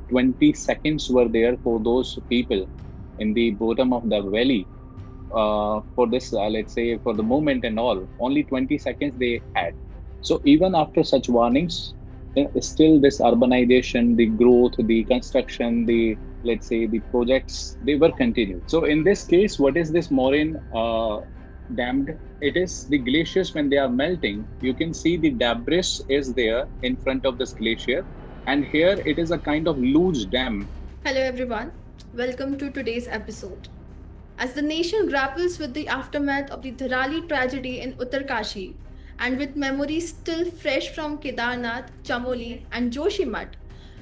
20 seconds were there for those people in the bottom of the valley for this, let's say, for the movement and all. Only 20 seconds they had. So even after such warnings, still this urbanization, the growth, the construction, the, let's say, the projects, they were continued. So in this case, what is this moraine dammed? It is the glaciers when they are melting. You can see the debris is there in front of this glacier, and here it is a kind of loose dam. Hello, everyone. Welcome to today's episode. As the nation grapples with the aftermath of the Dharali tragedy in Uttarkashi, and with memories still fresh from Kedarnath, Chamoli, and Joshimath,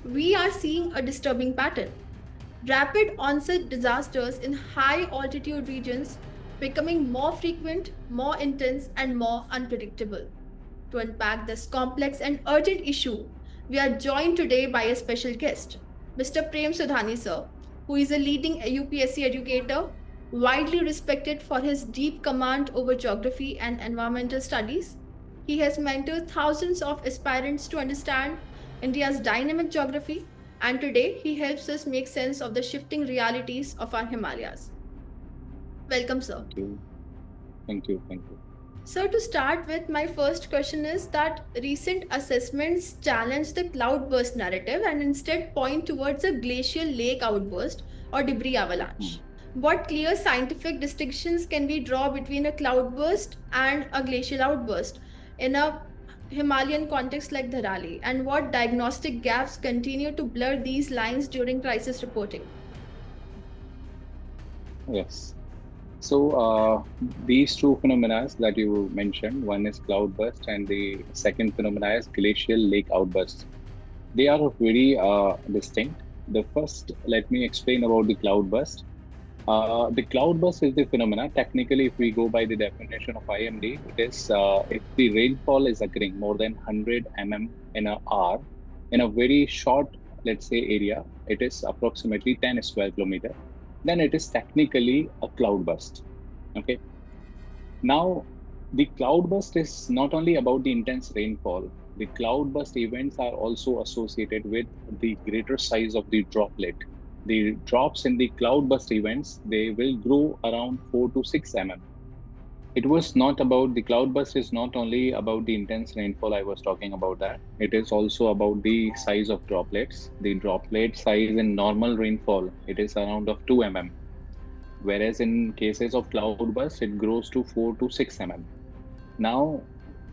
we are seeing a disturbing pattern. Rapid onset disasters in high altitude regions becoming more frequent, more intense, and more unpredictable. To unpack this complex and urgent issue, we are joined today by a special guest, Mr. Prem Sudhani sir, who is a leading UPSC educator, widely respected for his deep command over geography and environmental studies. He has mentored thousands of aspirants to understand India's dynamic geography, and today he helps us make sense of the shifting realities of our Himalayas. Welcome, sir. Thank you. Thank you. Thank you. So, to start with, my first question is that recent assessments challenge the cloudburst narrative and instead point towards a glacial lake outburst or debris avalanche. What clear scientific distinctions can we draw between a cloudburst and a glacial outburst in a Himalayan context like Dharali? And what diagnostic gaps continue to blur these lines during crisis reporting? Yes. So these two phenomena that you mentioned, one is cloudburst and the second phenomena is glacial lake outburst. They are very distinct. The first, let me explain about the cloudburst. The cloudburst is the phenomena. Technically, if we go by the definition of IMD, it is if the rainfall is occurring more than 100 mm in an hour in a very short, let's say, area, it is approximately 10 square kilometer, then it is technically a cloudburst. Okay. Now, the cloudburst is not only about the intense rainfall. The cloudburst events are also associated with the greater size of the droplet. The drops in the cloudburst events, they will grow around 4 to 6 mm. It was not about the cloudburst is not only about the intense rainfall I was talking about that. It is also about the size of droplets. The droplet size in normal rainfall, it is around of 2 mm, whereas in cases of cloudburst, it grows to 4 to 6 mm. Now,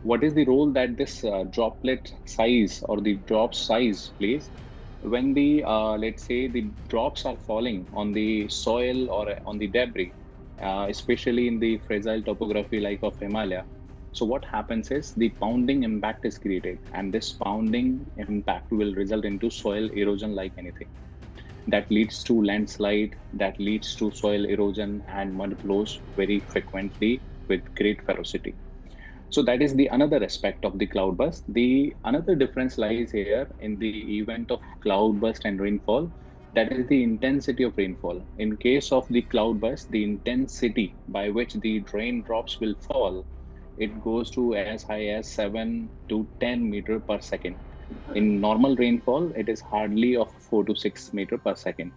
what is the role that this droplet size or the drop size plays? When the, let's say, the drops are falling on the soil or on the debris, especially in the fragile topography like of Himalaya. So what happens is the pounding impact is created, and this pounding impact will result into soil erosion like anything. That leads to landslide, that leads to soil erosion and mud flows very frequently with great ferocity. So that is the another aspect of the cloudburst. The another difference lies here in the event of cloudburst and rainfall. That is the intensity of rainfall. In case of the cloudburst, the intensity by which the raindrops will fall, it goes to as high as 7 to 10 meter per second. In normal rainfall, it is hardly of 4 to 6 meter per second.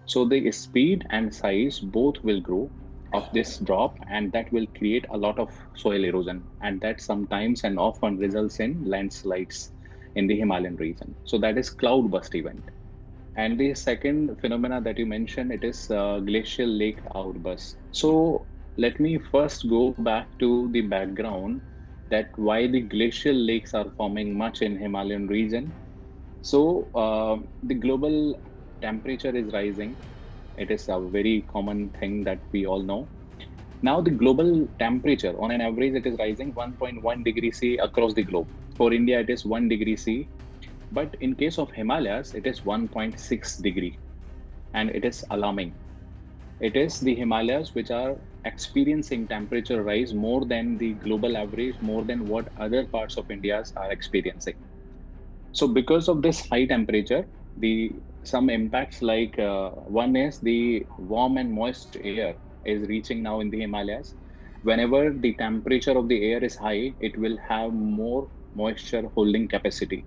So the speed and size both will grow of this drop, and that will create a lot of soil erosion, and that sometimes and often results in landslides in the Himalayan region. So that is cloudburst event. And the second phenomena that you mentioned, it is glacial lake outburst. So let me first go back to the background that why the glacial lakes are forming much in Himalayan region. So the global temperature is rising. It is a very common thing that we all know. Now the global temperature on an average, it is rising 1.1 degree C across the globe. For India, it is 1 degree C. But in case of Himalayas, it is 1.6 degree, and it is alarming. It is the Himalayas which are experiencing temperature rise more than the global average, more than what other parts of India are experiencing. So because of this high temperature, the some impacts like one is the warm and moist air is reaching now in the Himalayas. Whenever the temperature of the air is high, it will have more moisture holding capacity.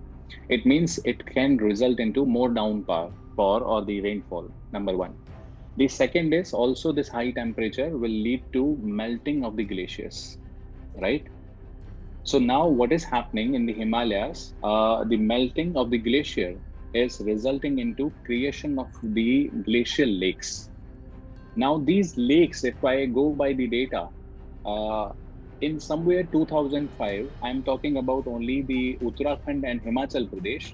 It means it can result into more downpour. for or the rainfall. Number one. The second is also this high temperature will lead to melting of the glaciers, right? So now what is happening in the Himalayas? The melting of the glacier is resulting into creation of the glacial lakes. Now these lakes, if I go by the data, uh, in somewhere 2005, I'm talking about only the Uttarakhand and Himachal Pradesh,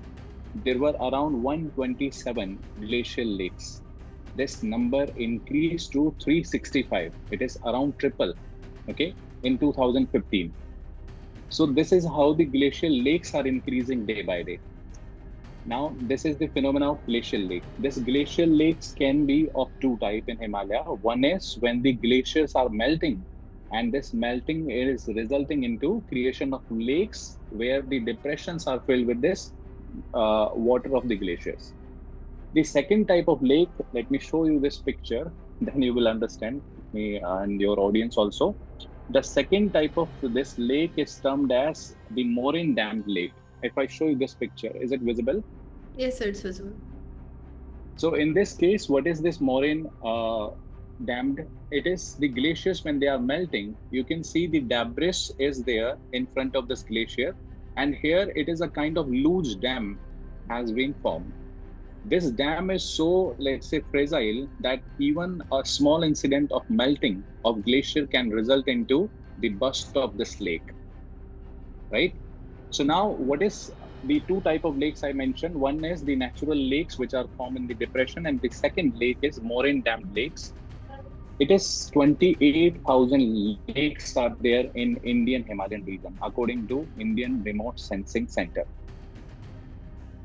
there were around 127 glacial lakes. This number increased to 365. It is around triple, okay, in 2015. So this is how the glacial lakes are increasing day by day. Now, this is the phenomena of glacial lake. This glacial lakes can be of two type in Himalaya. One is when the glaciers are melting, and this melting is resulting into creation of lakes where the depressions are filled with this water of the glaciers. The second type of lake, let me show you this picture, then you will understand me and your audience also. The second type of this lake is termed as the Moraine Dam Lake. If I show you this picture, is it visible? Yes, sir, it's visible. So in this case, what is this moraine dammed? It is the glaciers when they are melting. You can see the debris is there in front of this glacier, and here it is a kind of loose dam has been formed. This dam is so, let's say, fragile that even a small incident of melting of glacier can result into the burst of this lake, right? So now, what is the two type of lakes I mentioned? One is the natural lakes which are formed in the depression, and the second lake is moraine dammed lakes. It is 28,000 lakes are there in Indian Himalayan region, according to Indian Remote Sensing Center.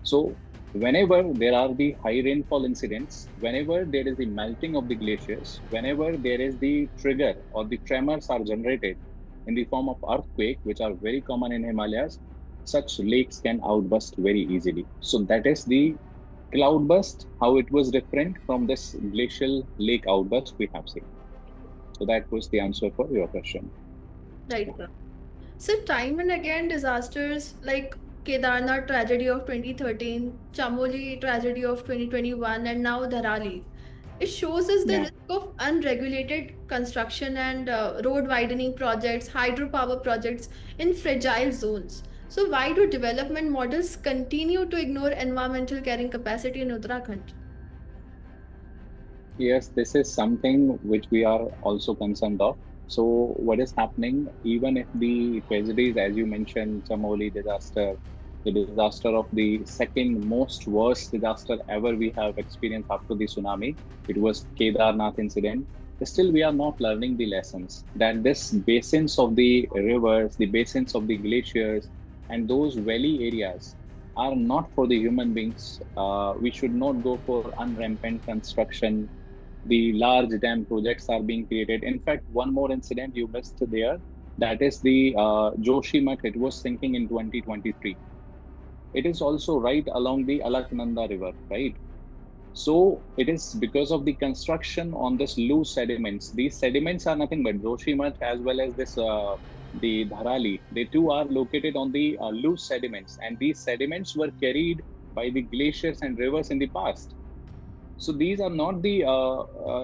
So whenever there are the high rainfall incidents, whenever there is the melting of the glaciers, whenever there is the trigger or the tremors are generated in the form of earthquake, which are very common in Himalayas, such lakes can outburst very easily. So that is the cloudburst, how it was different from this glacial lake outburst we have seen. So that was the answer for your question. Right, sir. So, time and again, disasters like Kedarnath tragedy of 2013, Chamoli tragedy of 2021, and now Dharali. It shows us the Yeah. risk of unregulated construction and road widening projects, hydropower projects in fragile zones. So, why do development models continue to ignore environmental carrying capacity in Uttarakhand? Yes, this is something which we are also concerned of. So, what is happening, even if the tragedies, as you mentioned, Chamoli disaster, the disaster of the second most worst disaster ever we have experienced after the tsunami, it was Kedarnath incident. Still, we are not learning the lessons that this basins of the rivers, the basins of the glaciers, and those valley areas are not for the human beings. We should not go for unrampant construction. The large dam projects are being created. In fact, one more incident you missed there, that is the Joshimath. It was sinking in 2023. It is also right along the Alaknanda River, right? So it is because of the construction on this loose sediments. These sediments are nothing but Joshimath as well as this the Dharali. They too are located on the loose sediments, and these sediments were carried by the glaciers and rivers in the past. So these are not the,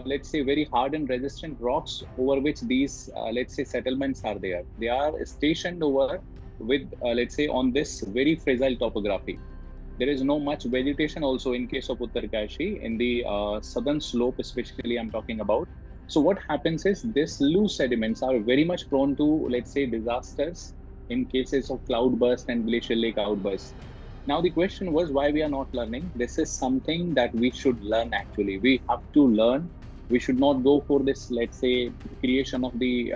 let's say, very hard and resistant rocks over which these, let's say, settlements are there. They are stationed over with, let's say, on this very fragile topography. There is no much vegetation also in case of Uttarkashi in the southern slope, especially I'm talking about. So what happens is this loose sediments are very much prone to, let's say, disasters in cases of cloudburst and glacial lake outbursts. Now the question was why we are not learning. This is something that we should learn actually. We have to learn. We should not go for this, let's say, creation of the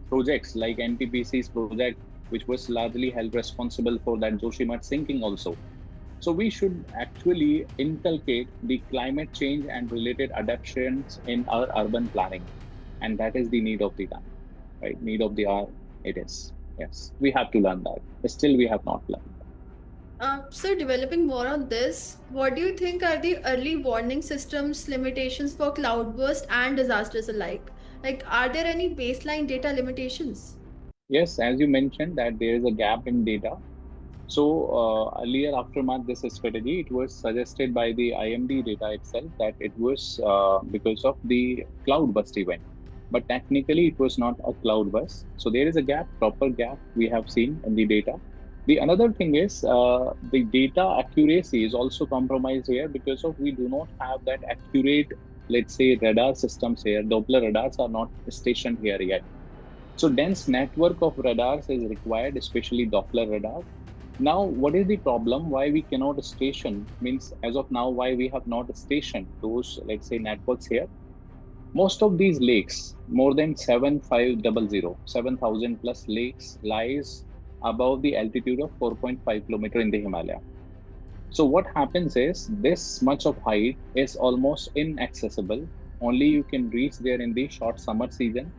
projects like NTPC's project, which was largely held responsible for that Joshimath sinking also. So we should actually inculcate the climate change and related adaptations in our urban planning. And that is the need of the time, right? Need of the hour, it is. Yes, we have to learn that. But still, we have not learned. So, developing more on this, what do you think are the early warning systems limitations for cloudburst and disasters alike? Like, are there any baseline data limitations? Yes, as you mentioned, that there is a gap in data. So earlier aftermath this strategy, it was suggested by the IMD data itself that it was because of the cloudburst event, but technically it was not a cloudburst. So there is a gap, proper gap we have seen in the data. The another thing is the data accuracy is also compromised here because of we do not have that accurate, let's say, radar systems here. Doppler radars are not stationed here yet. So dense network of radars is required, especially Doppler radar. Now, what is the problem? Why we cannot station? Means as of now, why we have not stationed those, let's say, networks here? Most of these lakes, more than 7,500, plus lakes, lies above the altitude of 4.5 kilometer in the Himalaya. So what happens is this much of height is almost inaccessible. Only you can reach there in the short summer season.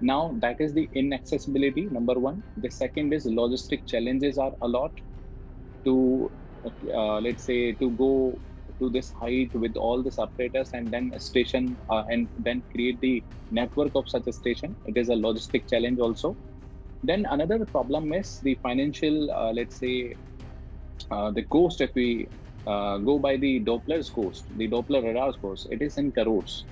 Now that is the inaccessibility, number one. The second is logistic challenges are a lot to, let's say, to go to this height with all these operators and then a station and then create the network of such a station. It is a logistic challenge also. Then another problem is the financial, let's say, the cost. If we go by the Doppler's cost, the Doppler radar's cost, it is in crores.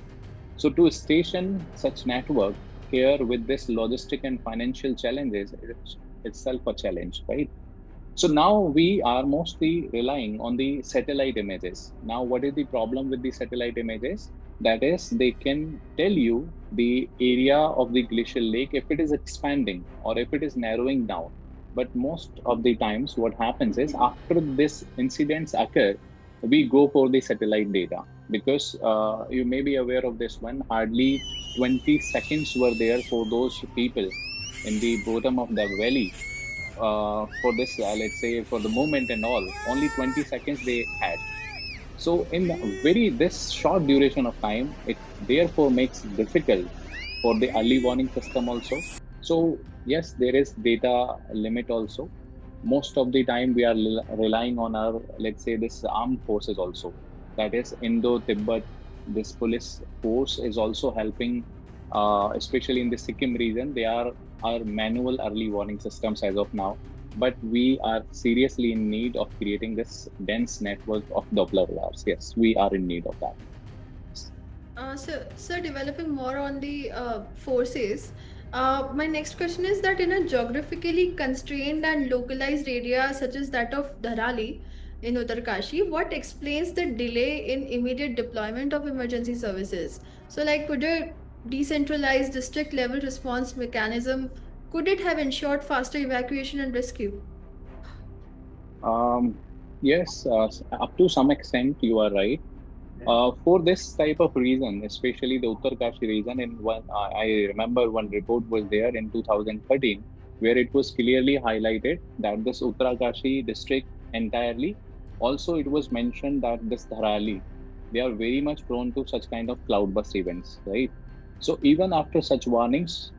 So to station such network here with this logistic and financial challenges, it's itself a challenge, right? So now we are mostly relying on the satellite images. Now, what is the problem with the satellite images? That is, they can tell you the area of the glacial lake if it is expanding or if it is narrowing down. But most of the times, what happens is after this incidents occur, we go for the satellite data because you may be aware of this one. Hardly 20 seconds were there for those people in the bottom of the valley for this, let's say, for the movement and all. Only 20 seconds they had. So in very this short duration of time, it therefore makes difficult for the early warning system also. So yes, there is data limit also. Most of the time we are relying on our, let's say, this armed forces also. That is Indo-Tibet. This police force is also helping, especially in the Sikkim region. They are our manual early warning systems as of now, but we are seriously in need of creating this dense network of Doppler radars. Yes, we are in need of that. So, developing more on the forces, my next question is that in a geographically constrained and localized area such as that of Dharali in Uttarkashi, what explains the delay in immediate deployment of emergency services? So, like, could a decentralized district level response mechanism could it have ensured faster evacuation and rescue? Um, yes, up to some extent, you are right. For this type of reason, especially the Uttarkashi region, in one, I remember one report was there in 2013, where it was clearly highlighted that this Uttarkashi district entirely, also it was mentioned that this Dharali, they are very much prone to such kind of cloudburst events, right? So even after such warnings,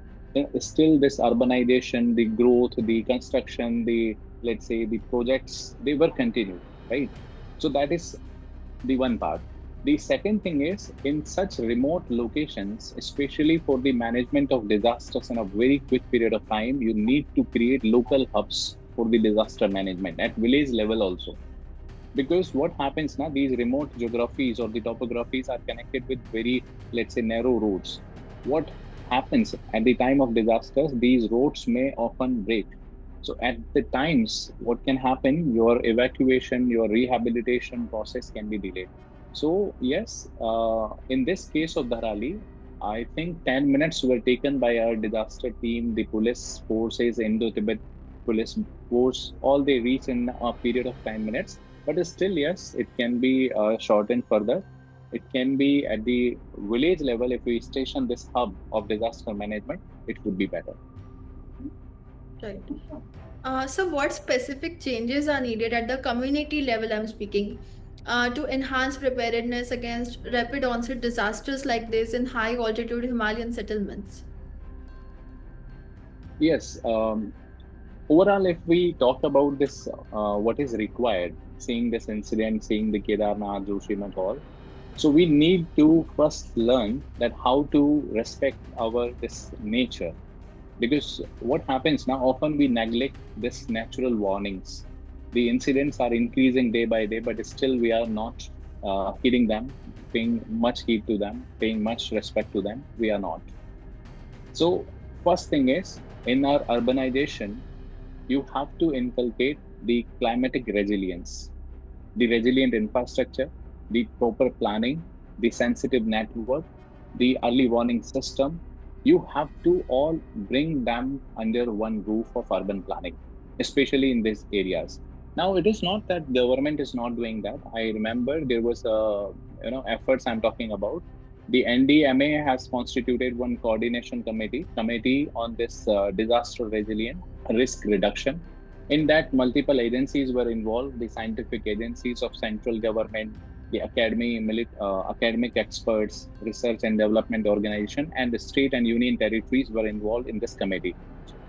still this urbanization, the growth, the construction, the, let's say, the projects, they were continued, right? So that is the one part. The second thing is in such remote locations, especially for the management of disasters in a very quick period of time, you need to create local hubs for the disaster management at village level also. Because what happens now, these remote geographies or the topographies are connected with very, let's say, narrow roads. What happens at the time of disasters, these roads may often break. So at the times, what can happen, your evacuation, your rehabilitation process can be delayed. So yes, in this case of Dharali, I think 10 minutes were taken by our disaster team, the police forces, Indo-Tibet police force, all they reach in a period of 10 minutes. But still, yes, it can be shortened further. It can be at the village level. If we station this hub of disaster management, it would be better. Right. So, what specific changes are needed at the community level? I'm speaking to enhance preparedness against rapid onset disasters like this in high altitude Himalayan settlements. Yes. Overall, if we talk about this, what is required, seeing this incident, seeing the Kedarnath, Joshimath all, so we need to first learn that how to respect our this nature. Because what happens now, often we neglect this natural warnings. The incidents are increasing day by day, but still we are not heeding them, paying much heed to them, paying much respect to them. We are not. So, first thing is in our urbanization, you have to inculcate the climatic resilience, the resilient infrastructure, the proper planning, the sensitive network, the early warning system. You have to all bring them under one roof of urban planning, especially in these areas. Now, it is not that government is not doing that. I remember there was efforts I'm talking about. The NDMA has constituted one coordination committee on this disaster resilient risk reduction. In that, multiple agencies were involved, the scientific agencies of central government, the academic experts, research and development organization, and the state and union territories were involved in this committee.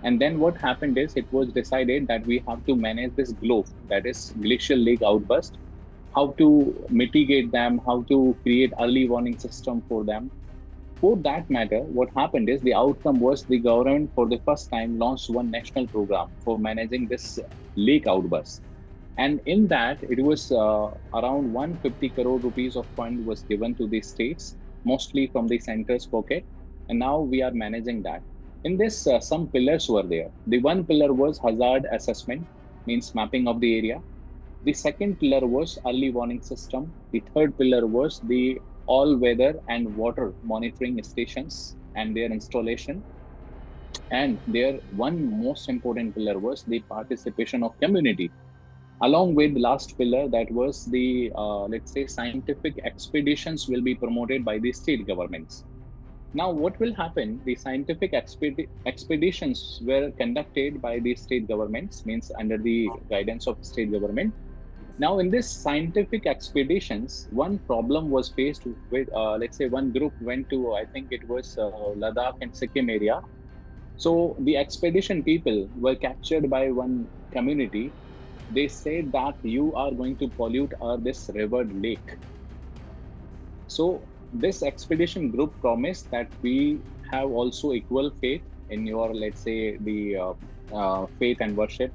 And then what happened is it was decided that we have to manage this GLOF, that is glacial lake outburst, how to mitigate them, how to create early warning system for them. For that matter, what happened is the outcome was the government for the first time launched one national program for managing this lake outburst. And in that, it was around 150 crore rupees of fund was given to the states, mostly from the center's pocket. And now we are managing that. In this, some pillars were there. The one pillar was hazard assessment, means mapping of the area. The second pillar was early warning system. The third pillar was the all weather and water monitoring stations and their installation. And their one most important pillar was the participation of community. Along with the last pillar, that was the let's say scientific expeditions will be promoted by the state governments. Now, what will happen? The scientific expeditions were conducted by the state governments, means under the guidance of state government. Now, in this scientific expeditions, one problem was faced with, let's say, one group went to, I think it was Ladakh and Sikkim area. So the expedition people were captured by one community. They said that you are going to pollute this river lake. So this expedition group promised that we have also equal faith in your, let's say, the faith and worship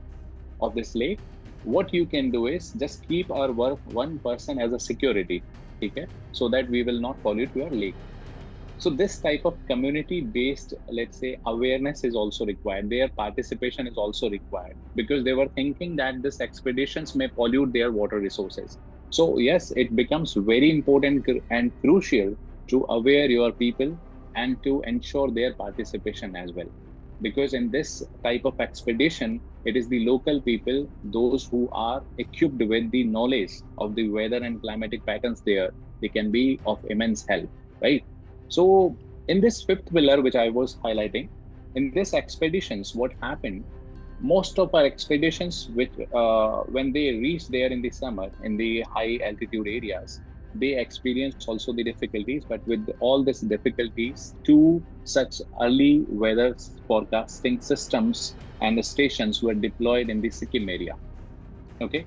of this lake. What you can do is just keep our work one person as a security, okay, so that we will not pollute your lake. So this type of community-based, let's say, awareness is also required. Their participation is also required because they were thinking that these expeditions may pollute their water resources. So yes, it becomes very important and crucial to aware your people and to ensure their participation as well. Because in this type of expedition, it is the local people, those who are equipped with the knowledge of the weather and climatic patterns there, they can be of immense help, right? So in this fifth pillar, which I was highlighting, in this expeditions, what happened? Most of our expeditions, which when they reach there in the summer in the high altitude areas, they experience also the difficulties. But with all these difficulties, two such early weather forecasting systems and stations were deployed in the Sikkim area. Okay.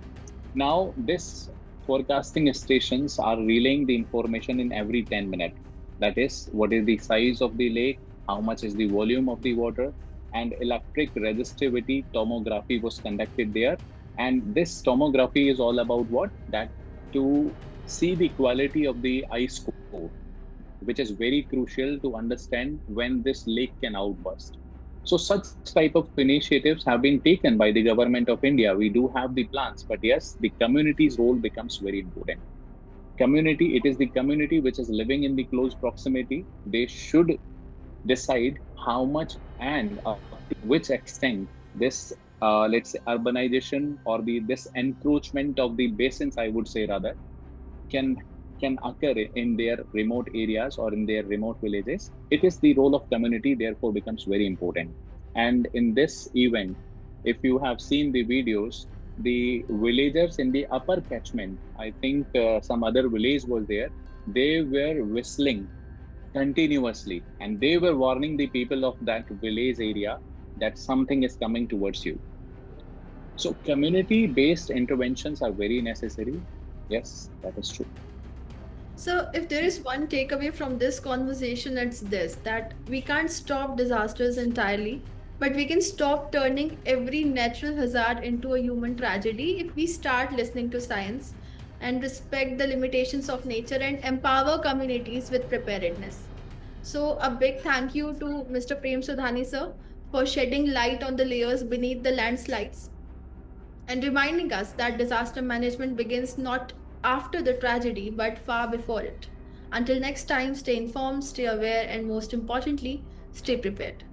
Now, this forecasting stations are relaying the information in every 10 minutes. That is, what is the size of the lake, how much is the volume of the water, and electric resistivity tomography was conducted there. And this tomography is all about what? That to see the quality of the ice core, which is very crucial to understand when this lake can outburst. So such type of initiatives have been taken by the government of India. We do have the plans, but yes, the community's role becomes very important. Community, it is the community which is living in the close proximity. They should decide how much and up to which extent this let's say urbanization or the this encroachment of the basins, I would say rather, can can occur in their remote areas or in their remote villages. It is the role of community, therefore becomes very important. And in this event, if you have seen the videos, the villagers in the upper catchment, I think some other village was there, they were whistling continuously and they were warning the people of that village area that something is coming towards you. So community based interventions are very necessary. Yes, that is true. So, if there is one takeaway from this conversation, it's this, that we can't stop disasters entirely, But we can stop turning every natural hazard into a human tragedy if we start listening to science and respect the limitations of nature and empower communities with preparedness. So, a big thank you to Mr. Prem Sudhani sir for shedding light on the layers beneath the landslides and reminding us that disaster management begins not after the tragedy but far before it. Until next time, stay informed, stay aware, and most importantly, stay prepared.